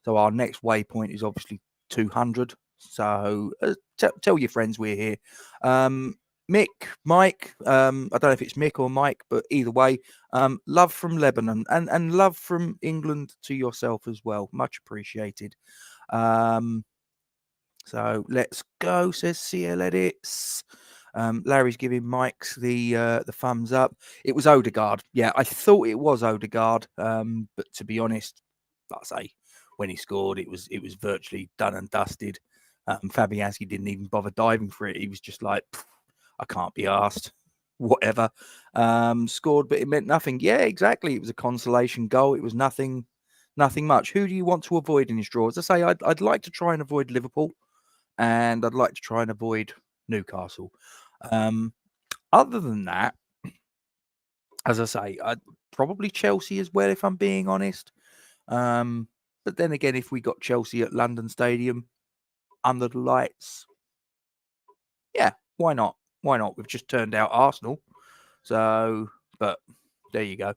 So our next waypoint is obviously 200. So tell your friends we're here. Mick, Mike, I don't know if it's Mick or Mike, but either way, love from Lebanon and love from England to yourself as well. Much appreciated. So let's go, says CL Edits. Larry's giving Mike's the thumbs up. It was Odegaard. Yeah, I thought it was Odegaard. But to be honest, like I say, when he scored, it was virtually done and dusted. Fabianski didn't even bother diving for it. He was just like, I can't be asked. Whatever. Scored, but it meant nothing. Yeah, exactly. It was a consolation goal. It was nothing much. Who do you want to avoid in his draw? As I say, I'd like to try and avoid Liverpool, and I'd like to try and avoid Newcastle. Other than that, as I say, I'd probably Chelsea as well, if I'm being honest. But then again, if we got Chelsea at London Stadium under the lights, yeah, why not? Why not? We've just turned out Arsenal. So, but there you go.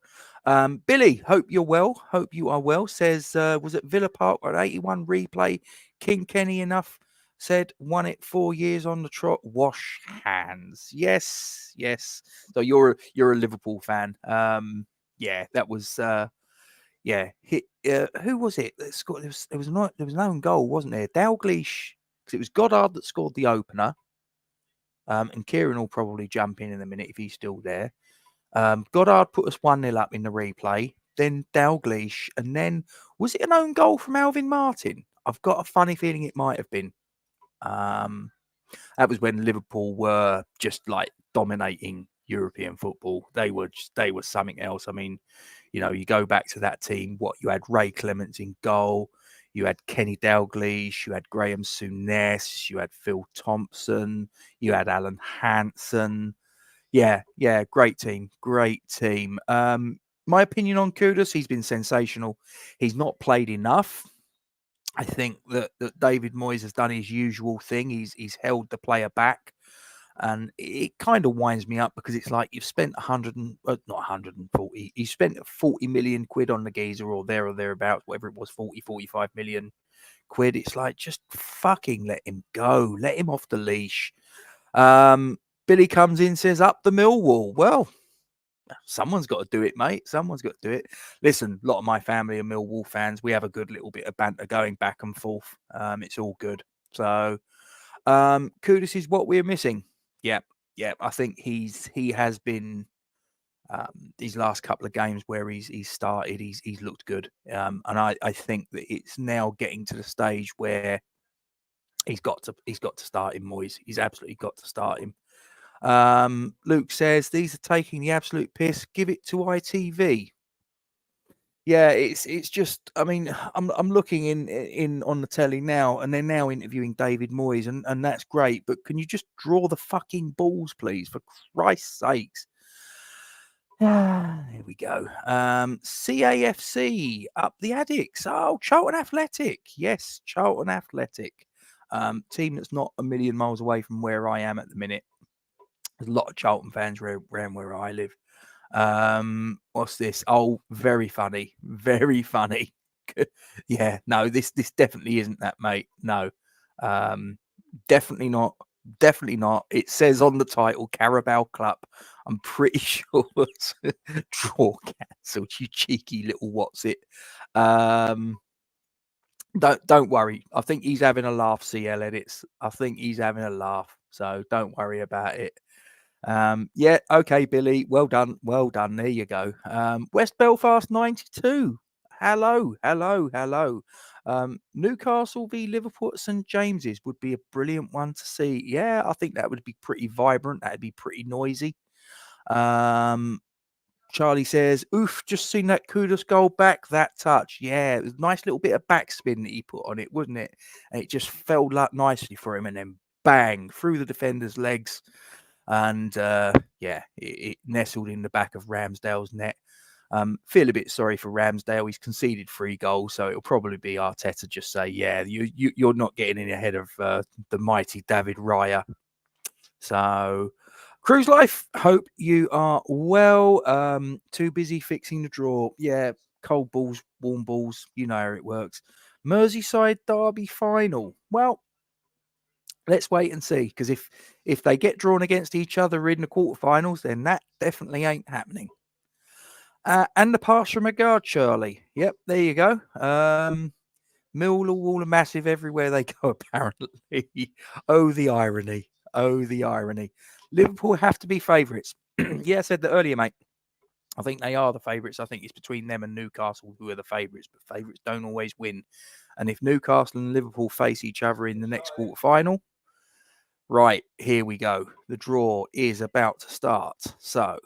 Billy, hope you're well. Hope you are well. Says, was it Villa Park at 81 replay? King Kenny enough said, won it 4 years on the trot. Wash hands. Yes, yes. So you're a Liverpool fan. Yeah, that was yeah. Who was it that scored? There was an own goal, wasn't there? Dalglish, because it was Goddard that scored the opener. And Kieran will probably jump in a minute if he's still there. Goddard put us 1-0 up in the replay. Then Dalglish, and then was it an own goal from Alvin Martin? I've got a funny feeling it might have been. That was when Liverpool were just like dominating European football. They were something else. I mean, you go back to that team. What you had Ray Clements in goal. You had Kenny Dalglish, you had Graham Souness, you had Phil Thompson, you had Alan Hansen. Yeah, great team. My opinion on Kudus, he's been sensational. He's not played enough. I think that David Moyes has done his usual thing. He's held the player back. And it kind of winds me up because it's like you've spent 140. You spent 40 million quid on the geezer or thereabouts, whatever it was, 45 million quid. It's like, just fucking let him go. Let him off the leash. Billy comes in, says, up the Millwall. Well, someone's got to do it, mate. Someone's got to do it. Listen, a lot of my family are Millwall fans. We have a good little bit of banter going back and forth. It's all good. So, Kudus is what we're missing. Yeah. I think he has been these last couple of games where he's started. He's looked good, and I think that it's now getting to the stage where He's got to start him, Moyes. He's absolutely got to start him. Luke says these are taking the absolute piss. Give it to ITV. Yeah, it's just. I mean, I'm looking in on the telly now, and they're now interviewing David Moyes, and that's great. But can you just draw the fucking balls, please, for Christ's sakes? Here we go. CAFC up the Addicts. Oh, Charlton Athletic. Yes, Charlton Athletic. Team that's not a million miles away from where I am at the minute. There's a lot of Charlton fans around where I live. What's this? Oh, very funny. Very funny. Yeah, no, this definitely isn't that, mate. No. Definitely not. Definitely not. It says on the title Carabao Club. I'm pretty sure it's draw cancelled, you cheeky little what's it. Don't worry. I think he's having a laugh, CL Edits. I think he's having a laugh. So don't worry about it. Yeah, okay, Billy. Well done. Well done. There you go. West Belfast 92. Hello. Newcastle v Liverpool at St James's would be a brilliant one to see. Yeah, I think that would be pretty vibrant. That'd be pretty noisy. Charlie says, oof, just seen that Kudus goal back, that touch. Yeah, it was a nice little bit of backspin that he put on it, wasn't it? And it just fell nicely for him, and then bang, through the defender's legs. And yeah, it nestled in the back of Ramsdale's net. Feel a bit sorry for Ramsdale. He's conceded 3 goals, so it'll probably be Arteta just say, yeah, you're not getting in ahead of the mighty David Raya. So, Cruise Life, hope you are well. Too busy fixing the draw. Yeah, cold balls, warm balls. You know how it works. Merseyside Derby final. Well, let's wait and see, because if they get drawn against each other in the quarterfinals, then that definitely ain't happening. And the pass from a guard, Charlie. Yep, there you go. Millwall are massive everywhere they go, apparently. Oh, the irony. Oh, the irony. Liverpool have to be favourites. Yeah, I said that earlier, mate. I think they are the favourites. I think it's between them and Newcastle who are the favourites, but favourites don't always win. And if Newcastle and Liverpool face each other in the next quarterfinal, right, here we go. The draw is about to start. So,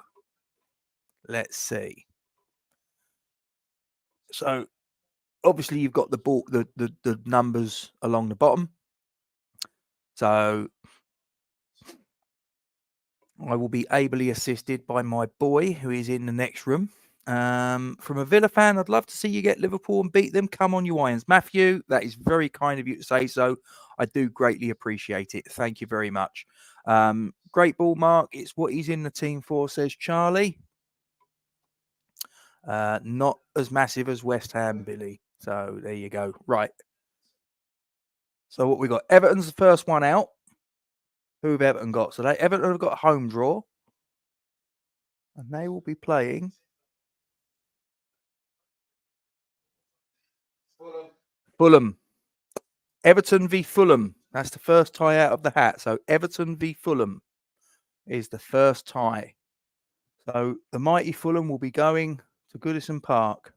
let's see. So, obviously, you've got the numbers along the bottom. So, I will be ably assisted by my boy, who is in the next room. From a Villa fan, I'd love to see you get Liverpool and beat them. Come on, you Irons. Matthew, that is very kind of you to say so. I do greatly appreciate it. Thank you very much. Great ball, Mark. It's what he's in the team for, says Charlie. Not as massive as West Ham, Billy. So there you go. Right. So what we got? Everton's the first one out. Who have Everton got? So Everton have got a home draw. And they will be playing Fulham. Everton v Fulham. That's the first tie out of the hat. So Everton v Fulham is the first tie. So the mighty Fulham will be going to Goodison Park.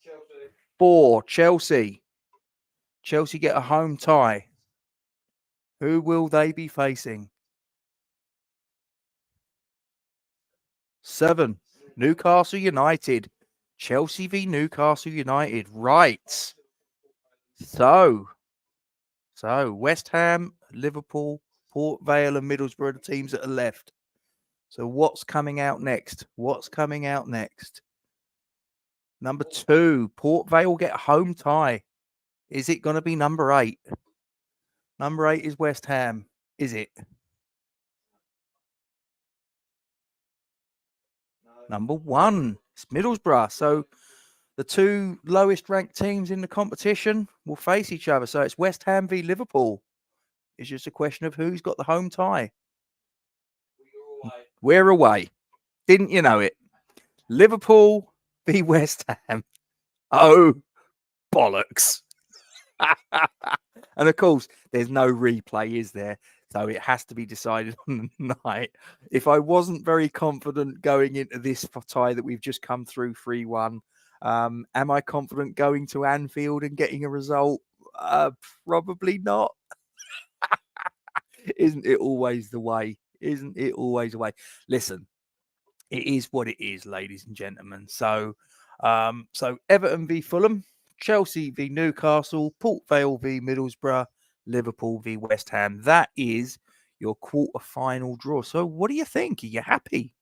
Chelsea. 4, Chelsea. Chelsea get a home tie. Who will they be facing? 7, Newcastle United. Chelsea v Newcastle United. Right. So West Ham, Liverpool, Port Vale and Middlesbrough are the teams that are left. So what's coming out next? Number 2, Port Vale get a home tie. Is it going to be number 8? Number 8 is West Ham. Is it? Number 1, it's Middlesbrough. So the 2 lowest ranked teams in the competition will face each other. So it's West Ham v Liverpool. It's just a question of who's got the home tie. We're away. Didn't you know it? Liverpool v West Ham. Oh, bollocks. And of course, there's no replay, is there? So it has to be decided on the night. If I wasn't very confident going into this tie that we've just come through 3-1, am I confident going to Anfield and getting a result? Probably not. Isn't it always the way? Isn't it always the way? Listen, it is what it is, ladies and gentlemen. So Everton v Fulham, Chelsea v Newcastle, Port Vale v Middlesbrough, Liverpool v West Ham. That is your quarter-final draw. So what do you think? Are you happy?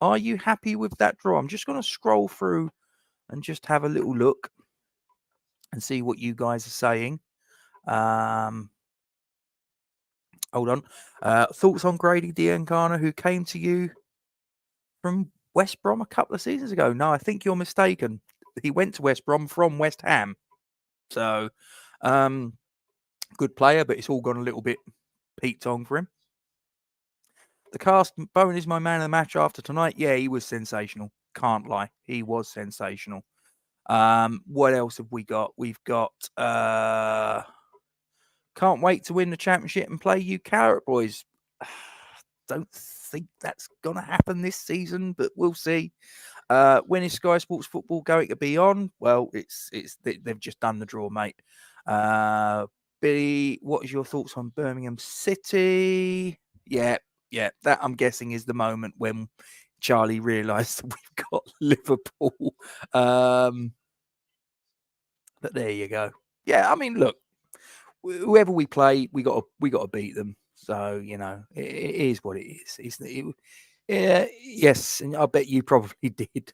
Are you happy with that draw? I'm just going to scroll through and just have a little look and see what you guys are saying. Hold on. Thoughts on Grady Diangana, who came to you from West Brom a couple of seasons ago? No, I think you're mistaken. He went to West Brom from West Ham. So, good player, but it's all gone a little bit peaked on for him. The cast Bowen is my man of the match after tonight. Yeah, he was sensational. Can't lie. He was sensational. What else have we got? We've got can't wait to win the championship and play you Carrot Boys. Don't think that's gonna happen this season, but we'll see. When is Sky Sports Football going to be on? Well, they've just done the draw, mate. Billy, what is your thoughts on Birmingham City? Yeah, that I'm guessing is the moment when Charlie realised that we've got Liverpool. But there you go. Yeah, I mean, look, whoever we play, we got to beat them. So it is what it is. Yes, and I bet you probably did.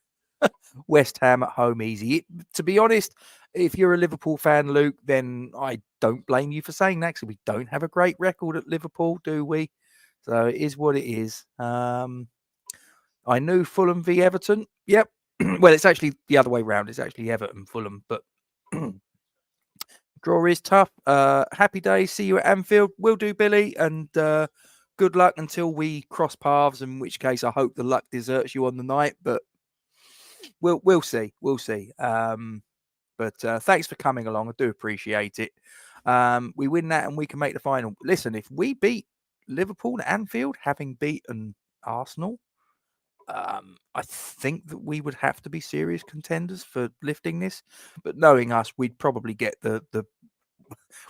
West Ham at home easy. To be honest, if you're a Liverpool fan, Luke, then I don't blame you for saying that, because we don't have a great record at Liverpool, do we? So it is what it is. I knew Fulham v Everton. Yep. Well, it's actually the other way round. It's actually Everton, Fulham, but draw is tough. Happy days. See you at Anfield. Will do, Billy. And good luck until we cross paths, in which case I hope the luck deserts you on the night. But we'll see. We'll see. But thanks for coming along. I do appreciate it. We win that and we can make the final. Listen, if we beat Liverpool at Anfield, having beaten Arsenal, I think that we would have to be serious contenders for lifting this. But knowing us, we'd probably get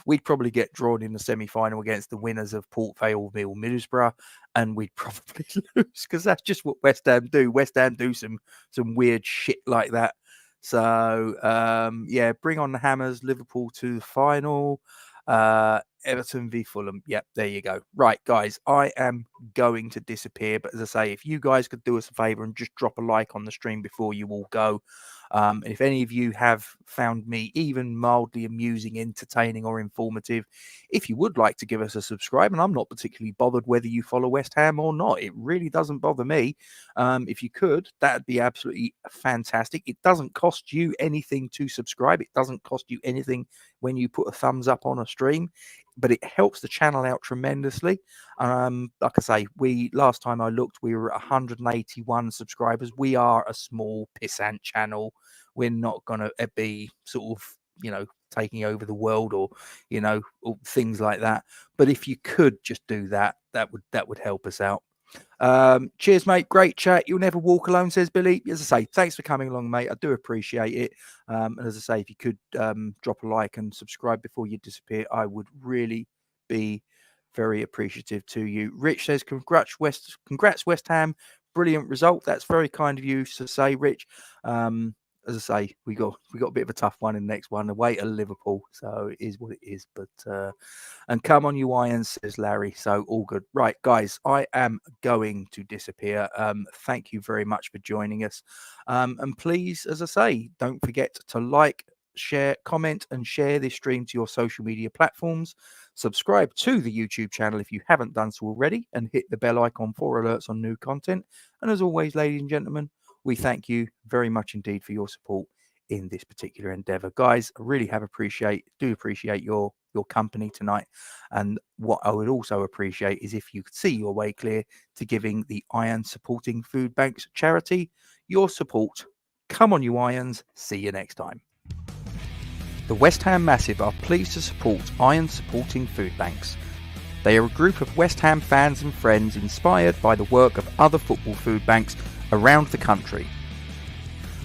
we'd probably get drawn in the semi-final against the winners of Port Vale v Middlesbrough, and we'd probably lose, because that's just what West Ham do. West Ham do some weird shit like that. So bring on the Hammers. Liverpool to the final. Everton v Fulham. Yep, there you go. Right, guys, I am going to disappear. But as I say, if you guys could do us a favor and just drop a like on the stream before you all go. If any of you have found me even mildly amusing, entertaining, or informative, if you would like to give us a subscribe, and I'm not particularly bothered whether you follow West Ham or not, it really doesn't bother me. If you could, that'd be absolutely fantastic. It doesn't cost you anything to subscribe. It doesn't cost you anything when you put a thumbs up on a stream, but it helps the channel out tremendously. Like I say, last time I looked, we were at 181 subscribers. We are a small pissant channel. We're not going to be sort of, taking over the world or things like that. But if you could just do that, that would help us out. Cheers, mate. Great chat. You'll never walk alone, says Billy. As I say, thanks for coming along, mate. I do appreciate it. And as I say, if you could drop a like and subscribe before you disappear, I would really be very appreciative to you. Rich says, congrats West Ham. Brilliant result. That's very kind of you to say, Rich. As I say, we got a bit of a tough one in the next one, away to Liverpool. So it is what it is. But and come on, you irons, says Larry. So all good. Right, guys, I am going to disappear. Thank you very much for joining us. And please, as I say, don't forget to like, share, comment, and share this stream to your social media platforms. Subscribe to the YouTube channel if you haven't done so already, and hit the bell icon for alerts on new content. And as always, ladies and gentlemen, we thank you very much indeed for your support in this particular endeavor. Guys, I really do appreciate your company tonight. And what I would also appreciate is if you could see your way clear to giving the Iron Supporting Food Banks charity your support. Come on, you Irons. See you next time. The West Ham Massive are pleased to support Iron Supporting Food Banks. They are a group of West Ham fans and friends inspired by the work of other football food banks around the country.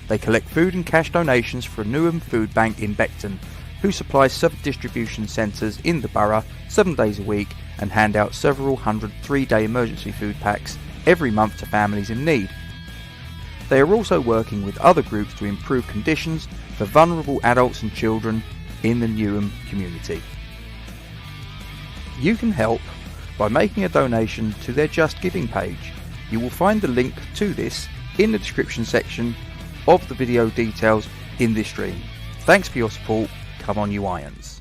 They collect food and cash donations for a Newham food bank in Beckton, who supply 7 distribution centres in the borough 7 days a week and hand out several hundred 3-day emergency food packs every month to families in need. They are also working with other groups to improve conditions for vulnerable adults and children in the Newham community. You can help by making a donation to their Just Giving page. You will find the link to this in the description section of the video details in this stream. Thanks for your support. Come on, you Irons.